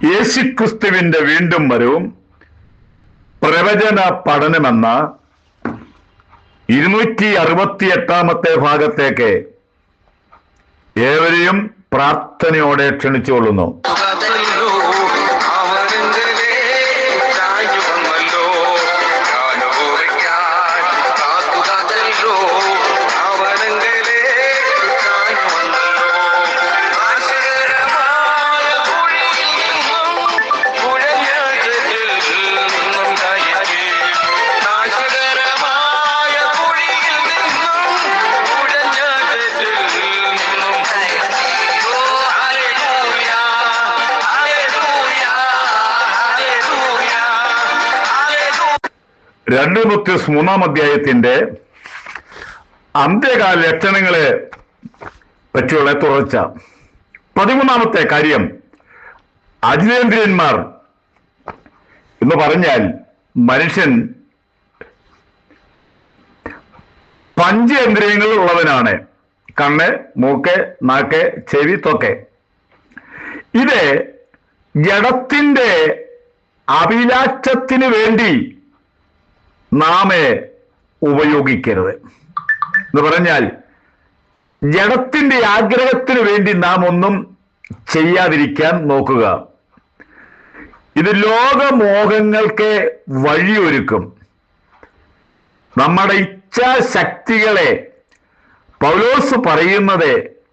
യേശുക്രിസ്തുവിന്റെ വീണ്ടും വരവും പ്രവചന പഠനമെന്ന 268 ഭാഗത്തേക്ക് ഏവരെയും പ്രാർത്ഥനയോടെ ക്ഷണിച്ചുകൊള്ളുന്നു. രണ്ട് തിമോഥെയോസ് 3-ാം അധ്യായത്തിന്റെ അന്ത്യകാല ലക്ഷണങ്ങളെ പറ്റിയുള്ള തുടർച്ച. 13-ാമത്തെ കാര്യം, അജിതേന്ദ്രിയന്മാർ എന്ന് പറഞ്ഞാൽ മനുഷ്യൻ പഞ്ചേന്ദ്രിയങ്ങൾ ഉള്ളവനാണ്. കണ്ണ്, മൂക്ക്, നാക്ക്, ചെവി, ത്വക്ക്. ഇത് ജഡത്തിന്റെ അഭിലാഷത്തിന് വേണ്ടി നാം ഉപയോഗിക്കരുത്. എന്ന് പറഞ്ഞാൽ ജഡത്തിന്റെ ആഗ്രഹത്തിന് വേണ്ടി നാം ഒന്നും ചെയ്യാതിരിക്കാൻ നോക്കുക. ഇത് ലോകമോഹങ്ങൾക്ക് വഴിയൊരുക്കും. നമ്മുടെ ഇച്ഛാശക്തികളെ പൗലോസ് പറയുന്നത്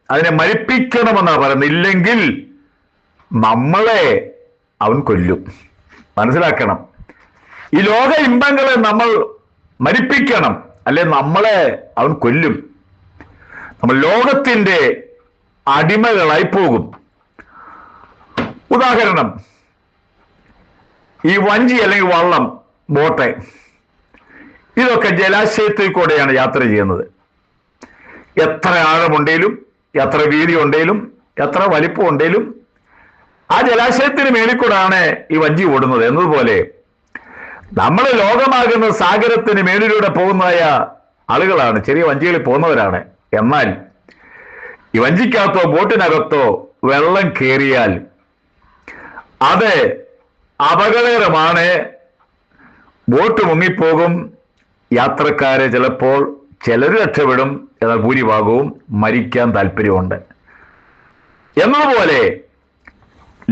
അതിനെ മരിപ്പിക്കണമെന്നാണ് പറയുന്നത്. ഇല്ലെങ്കിൽ നമ്മളെ അവൻ കൊല്ലും. മനസ്സിലാക്കണം. ഈ ലോക ഇമ്പങ്ങളെ നമ്മൾ മരിപ്പിക്കണം, അല്ലെ നമ്മളെ അവൻ കൊല്ലും. നമ്മൾ ലോകത്തിന്റെ അടിമകളായി പോകും. ഉദാഹരണം, ഈ വഞ്ചി അല്ലെങ്കിൽ വള്ളം, ബോട്ട്, ഇതൊക്കെ ജലാശയത്തിൽ കൂടെയാണ് യാത്ര ചെയ്യുന്നത്. എത്ര ആഴമുണ്ടെങ്കിലും, എത്ര വീതി ഉണ്ടെങ്കിലും, എത്ര വലിപ്പം ഉണ്ടെങ്കിലും ആ ജലാശയത്തിന് മേലിൽ കൂടാണ് ഈ വഞ്ചി ഓടുന്നത്. എന്നതുപോലെ നമ്മൾ ലോകമാകുന്ന സാഗരത്തിന് മേലിലൂടെ പോകുന്നതായ ആളുകളാണ്, ചെറിയ വഞ്ചികളിൽ പോകുന്നവരാണ്. എന്നാൽ ഈ വഞ്ചിക്കകത്തോ ബോട്ടിനകത്തോ വെള്ളം കയറിയാൽ അത് അപകടകരമാണ്. ബോട്ട് മുങ്ങിപ്പോകും. യാത്രക്കാരെ ചിലപ്പോൾ ചിലർ രക്ഷപ്പെടും, എന്നാൽ ഭൂരിഭാഗവും മരിക്കാൻ താല്പര്യമുണ്ട്. എന്നതുപോലെ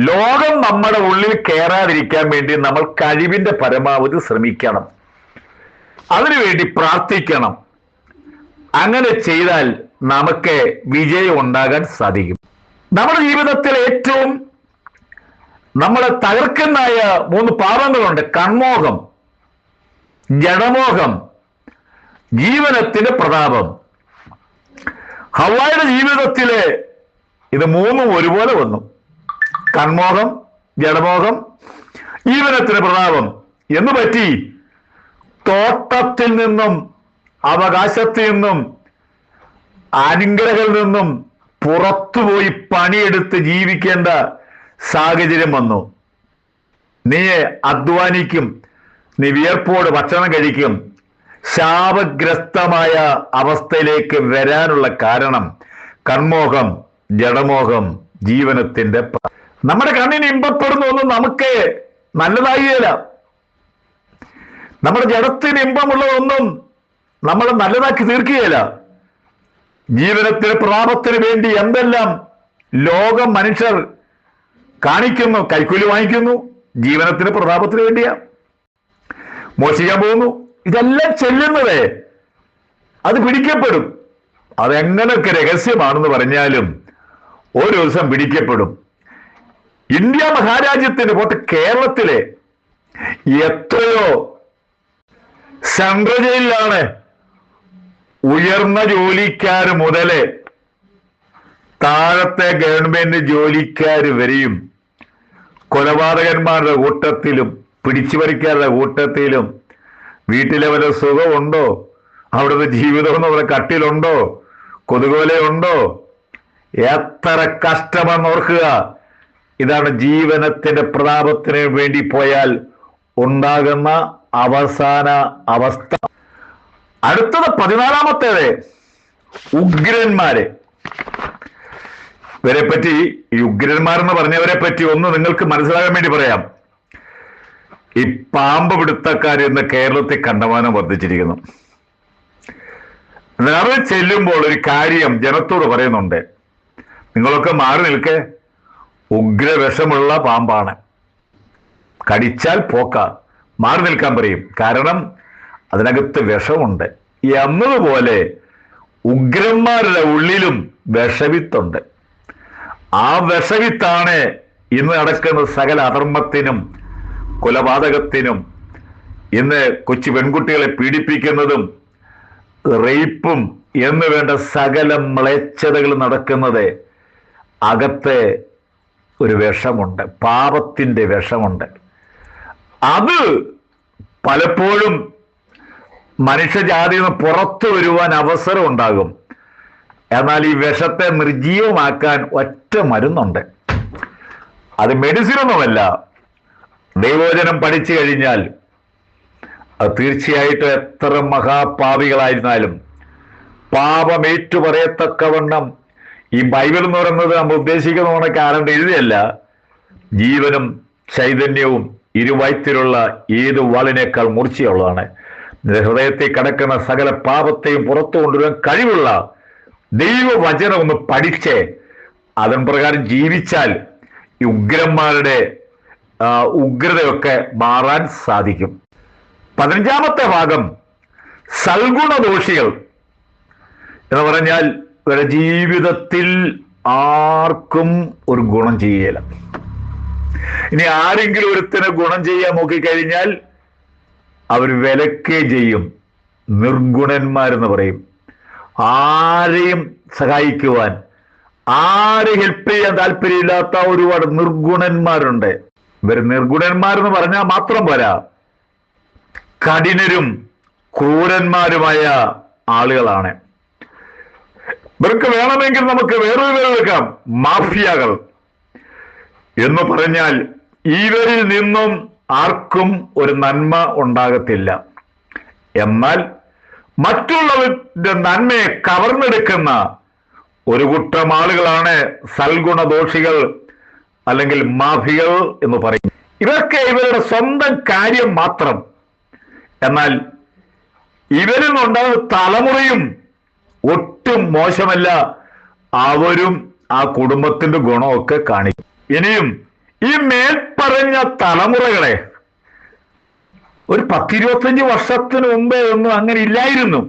ലോകം നമ്മുടെ ഉള്ളിൽ കയറാതിരിക്കാൻ വേണ്ടി നമ്മൾ കഴിവിന്റെ പരമാവധി ശ്രമിക്കണം. അതിനുവേണ്ടി പ്രാർത്ഥിക്കണം. അങ്ങനെ ചെയ്താൽ നമുക്ക് വിജയം ഉണ്ടാകാൻ സാധിക്കും. നമ്മുടെ ജീവിതത്തിൽ ഏറ്റവും നമ്മളെ തകർക്കുന്നതായ 3 പാപങ്ങളുണ്ട്. കൺമോഹം, ജഡമോഹം, ജീവനത്തിന്റെ പ്രതാപം. ഹവ്വായുടെ ജീവിതത്തില് ഇത് 3 ഒരുപോലെ വന്നു. കൺമോഹം, ജഡമോഹം, ജീവനത്തിന് പ്രതാപം. എന്ന് പറ്റി തോട്ടത്തിൽ നിന്നും, അവകാശത്തിൽ നിന്നും, അനുഗ്രഹത്തിൽ നിന്നും പുറത്തുപോയി പണിയെടുത്ത് ജീവിക്കേണ്ട സാഹചര്യം വന്നു. നീ അധ്വാനിക്കും, നീ വിയർപ്പോട് ഭക്ഷണം കഴിക്കും. ശാപഗ്രസ്തമായ അവസ്ഥയിലേക്ക് വരാനുള്ള കാരണം കൺമോഹം, ജഡമോഹം, ജീവനത്തിന്റെ. നമ്മുടെ കണ്ണിന് ഇമ്പപ്പെടുന്ന ഒന്നും നമുക്ക് നല്ലതായില്ല. നമ്മുടെ ജഡത്തിന് ഇമ്പമുള്ളതൊന്നും നമ്മൾ നല്ലതാക്കി തീർക്കുകയില്ല. ജീവനത്തിന് പ്രതാപത്തിന് വേണ്ടി എന്തെല്ലാം ലോകം മനുഷ്യർ കാണിക്കുന്നു. കൈക്കൂലി വാങ്ങിക്കുന്നു, ജീവനത്തിന് പ്രതാപത്തിന് വേണ്ടിയാ. മോഷിക്കാൻ പോകുന്നു. ഇതെല്ലാം ചെല്ലുന്നത് അത് പിടിക്കപ്പെടും. അതെങ്ങനെയൊക്കെ രഹസ്യമാണെന്ന് പറഞ്ഞാലും ഒരു ദിവസം പിടിക്കപ്പെടും. ഇന്ത്യ മഹാരാജ്യത്തിന് പോട്ടെ, കേരളത്തിലെ എത്രയോ സെൻട്രൽ ജയിലിലാണ് ഉയർന്ന ജോലിക്കാർ മുതല് താഴത്തെ ഗവൺമെന്റ് ജോലിക്കാർ വരെയും കൊലപാതകന്മാരുടെ കൂട്ടത്തിലും പിടിച്ചുപറിക്കാരുടെ കൂട്ടത്തിലും വീട്ടിലെ വല്ല സുഖമുണ്ടോ, അവിടുത്തെ ജീവിതം എന്ന് പറയുന്ന കട്ടിലുണ്ടോ, കൊതുകുവലയുണ്ടോ, എത്ര കഷ്ടമെന്ന് ഓർക്കുക. ഇതാണ് ജീവനത്തിന്റെ പ്രതാപത്തിന് വേണ്ടി പോയാൽ ഉണ്ടാകുന്ന അവസാന അവസ്ഥ. അടുത്തത് 14-ാമത്തേത്, ഉഗ്രന്മാര്. ഇവരെ പറ്റി, ഈ ഉഗ്രന്മാരെന്ന് പറഞ്ഞവരെ പറ്റി ഒന്ന് നിങ്ങൾക്ക് മനസ്സിലാകാൻ വേണ്ടി പറയാം. ഈ പാമ്പ് പിടുത്തക്കാർ ഇന്ന് കേരളത്തിൽ കണ്ടമാനം വർദ്ധിച്ചിരിക്കുന്നു. നിറ ചെല്ലുമ്പോൾ ഒരു കാര്യം ജനത്തോട് പറയുന്നുണ്ട്, നിങ്ങളൊക്കെ മാറി നിൽക്കെ, ഉഗ്രവിഷമുള്ള പാമ്പാണ്, കടിച്ചാൽ പോക്ക, മാറി നിൽക്കാൻ പറയും. കാരണം അതിനകത്ത് വിഷമുണ്ട് എന്നതുപോലെ ഉഗ്രന്മാരുടെ ഉള്ളിലും വിഷവിത്തുണ്ട്. ആ വിഷവിത്താണ് ഇന്ന് നടക്കുന്ന സകല അധർമ്മത്തിനും കൊലപാതകത്തിനും, ഇന്ന് കൊച്ചു പെൺകുട്ടികളെ പീഡിപ്പിക്കുന്നതും റേപ്പും എന്ന് വേണ്ട സകല മ്ലേച്ഛതകൾ നടക്കുന്നത്. അകത്തെ ഒരു വിഷമുണ്ട്, പാപത്തിന്റെ വിഷമുണ്ട്. അത് പലപ്പോഴും മനുഷ്യജാതിയിൽ നിന്ന് പുറത്തു വരുവാൻ അവസരം ഉണ്ടാകും. എന്നാൽ ഈ വിഷത്തെ നിർജീവമാക്കാൻ ഒറ്റ മരുന്നുണ്ട്. അത് മെഡിസിനൊന്നുമല്ല. ദൈവവചനം പഠിച്ചു കഴിഞ്ഞാൽ അത് തീർച്ചയായിട്ടും എത്ര മഹാപാപികളായിരുന്നാലും പാപമേറ്റു പറയത്തക്കവണ്ണം, ഈ ബൈബിൾ എന്ന് പറയുന്നത് നമ്മൾ ഉദ്ദേശിക്കുന്ന കണക്ക് ആരണ്ട് എഴുതിയല്ല, ജീവനും ചൈതന്യവും ഇരുവയറ്റിലുള്ള ഏത് വാളിനേക്കാൾ മൂർച്ചയുള്ളതാണ്. ഹൃദയത്തിൽ കിടക്കുന്ന സകല പാപത്തെയും പുറത്തു കൊണ്ടുവരാൻ കഴിവുള്ള ദൈവവചനം ഒന്ന് പഠിച്ച് അതിന് പ്രകാരം ജീവിച്ചാൽ ഈ ഉഗ്രന്മാരുടെ ഉഗ്രതയൊക്കെ മാറാൻ സാധിക്കും. 15-ാമത്തെ ഭാഗം സൽഗുണദോഷികൾ എന്ന് പറഞ്ഞാൽ ഇവരുടെ ജീവിതത്തിൽ ആർക്കും ഒരു ഗുണം ചെയ്യല. ഇനി ആരെങ്കിലും ഒരുത്തിന് ഗുണം ചെയ്യാൻ നോക്കിക്കഴിഞ്ഞാൽ അവർ വിലക്കേ ചെയ്യും. നിർഗുണന്മാരെന്ന് പറയും. ആരെയും സഹായിക്കുവാൻ, ആരെ ഹെൽപ്പ് ചെയ്യാൻ താല്പര്യമില്ലാത്ത ഒരുപാട് നിർഗുണന്മാരുണ്ട്. ഇവർ നിർഗുണന്മാരെന്ന് പറഞ്ഞാൽ മാത്രം പോരാ, കഠിനരും ക്രൂരന്മാരുമായ ആളുകളാണ്. ഇവർക്ക് വേണമെങ്കിൽ നമുക്ക് വേറൊരു പേര് വെക്കാം, മാഫിയകൾ എന്ന് പറഞ്ഞാൽ ഇവരിൽ നിന്നും ആർക്കും ഒരു നന്മ ഉണ്ടാകത്തില്ല. എന്നാൽ മറ്റുള്ളവരുടെ നന്മയെ കവർന്നെടുക്കുന്ന ഒരു കൂട്ടം ആളുകളാണ് സൽഗുണദോഷികൾ അല്ലെങ്കിൽ മാഫിയകൾ എന്ന് പറയും. ഇവർക്ക് ഇവരുടെ സ്വന്തം കാര്യം മാത്രം. എന്നാൽ ഇവരിൽ നിന്നുണ്ടാകുന്ന തലമുറയും ഒട്ടും മോശമല്ല. അവരും ആ കുടുംബത്തിന്റെ ഗുണമൊക്കെ കാണിക്കും. ഇനിയും ഈ മേൽപ്പറഞ്ഞ തലമുറകളെ ഒരു 10-25 വർഷത്തിന് മുമ്പേ ഒന്നും അങ്ങനെ ഇല്ലായിരുന്നു.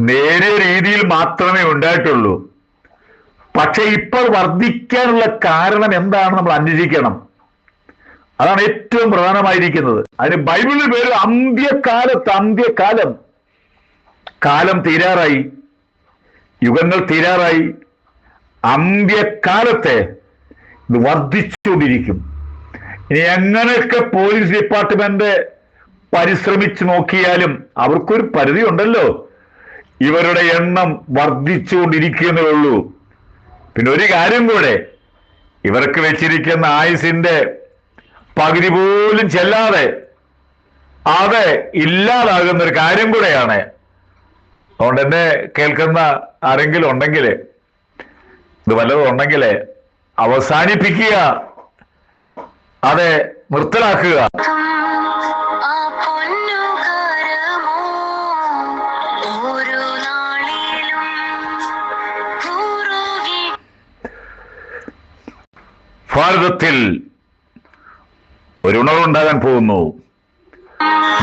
നേരെ രീതിയിൽ മാത്രമേ ഉണ്ടായിട്ടുള്ളൂ. പക്ഷെ ഇപ്പോൾ വർദ്ധിക്കാനുള്ള കാരണം എന്താണ് നമ്മൾ അന്വേഷിക്കണം. അതാണ് ഏറ്റവും പ്രധാനമായിരിക്കുന്നത്. അതിന് ബൈബിളിൽ പേര് അന്ത്യകാലം. കാലം തീരാറായി, യുഗങ്ങൾ തീരാറായി. അന്ത്യകാലത്തെ ഇത് വർദ്ധിച്ചുകൊണ്ടിരിക്കും. ഇനി എങ്ങനെയൊക്കെ പോലീസ് ഡിപ്പാർട്ട്മെന്റ് പരിശ്രമിച്ചു നോക്കിയാലും അവർക്കൊരു പരിധി ഉണ്ടല്ലോ. ഇവരുടെ എണ്ണം വർദ്ധിച്ചുകൊണ്ടിരിക്കുന്നേ ഉള്ളൂ. പിന്നെ ഒരു കാര്യം കൂടെ, ഇവർക്ക് വെച്ചിരിക്കുന്ന ആയുസിന്റെ പകുതി പോലും ചെല്ലാതെ അത് ഇല്ലാതാകുന്ന ഒരു കാര്യം കൂടെയാണ്. അതുകൊണ്ട് എന്നെ കേൾക്കുന്ന ആരെങ്കിലും ഉണ്ടെങ്കിൽ, ഇത് വല്ലതും ഉണ്ടെങ്കിൽ അവസാനിപ്പിക്കുക, അതെ നിർത്തലാക്കുക. ഭാരതത്തിൽ ഒരു ഉണർവുണ്ടാകാൻ പോകുന്നു.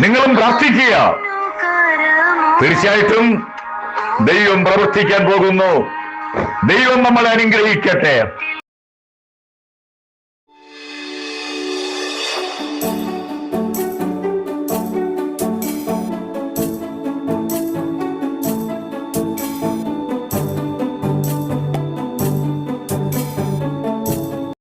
നിങ്ങളും പ്രാർത്ഥിക്കുക. തീർച്ചയായിട്ടും ദൈവം പ്രവർത്തിക്കാൻ പോകുന്നു. ദൈവം നമ്മളെ അനുഗ്രഹിക്കട്ടെ.